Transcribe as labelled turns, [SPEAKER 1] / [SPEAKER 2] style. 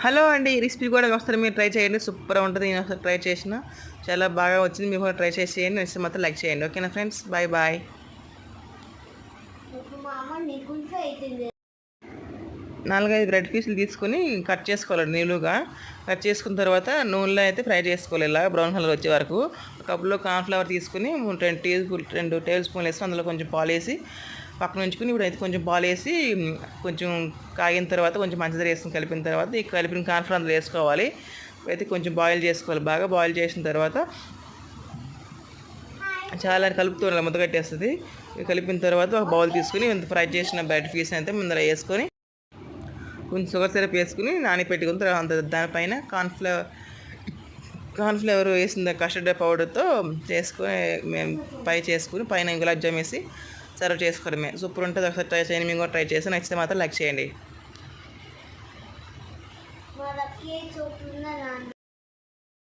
[SPEAKER 1] Hello అండి. ఈ recipe కూడా ఒకసారి మీరు ట్రై చేయండి. సూపర్‌గా ఉంటది. నేను ఒకసారి ట్రై చేసిన. చాలా బాగా వచ్చింది. మీరు కూడా ట్రై చేసి చేయండి. నచ్చితే మాత్రం లైక్ చేయండి. ఓకేనా ఫ్రెండ్స్? Bye bye.
[SPEAKER 2] ఇప్పుడు మా అమ్మ నీ కుల్ఫీ అయితుంది.
[SPEAKER 1] 4, 5 బ్రెడ్ పీసులు తీసుకొని కట్ చేసుకోవాలి నిలువుగా. కట్ చేసుకున్న తర్వాత నూనెలో అయితే ఫ్రై చేసుకోవాలి ఇలా బ్రౌన్ కలర్ వచ్చే వరకు. ఒక కప్‌లో కార్న్‌ఫ్లవర్ తీసుకొని 2 టేబుల్ స్పూన్లు వేసి అందులో కొంచెం పాలేసి పక్కన ఉంచుకొని ఇప్పుడైతే కొంచెం పాలేసి కొంచెం కాగిన తర్వాత కొంచెం పంచదార వేసుకొని కలిపిన తర్వాత ఈ కలిపిన కార్న్‌ఫ్లవర్ అందులో వేసుకోవాలి. అయితే కొంచెం బాయిల్ చేసుకోవాలి. బాగా బాయిల్ చేసిన తర్వాత చాలా కలుపుతూ ఉండాలి. ముద్ద కట్టేస్తుంది. కలిపిన తర్వాత ఒక బౌల్ తీసుకొని ఫ్రై చేసిన బ్రెడ్ పీస్ అయితే ముందర వేసుకొని కొంచెం షుగర్ సిరప్ వేసుకుని నానబెట్టుకున్న తర్వాత దానిపైన కార్న్ఫ్లవర్ వేసిన కస్టర్డ్ పౌడర్తో చేసుకొని మేము చేసుకుని పైన గులాబ్ జామ్ వేసి సర్వ్ చేసుకోవడమే. సూపర్ ఉంటుంది. ఒకసారి ట్రై చేయండి. మేము కూడా ట్రై చేసి నచ్చితే మాత్రం లైక్ చేయండి.
[SPEAKER 2] మా కేక్ చూపుతుందా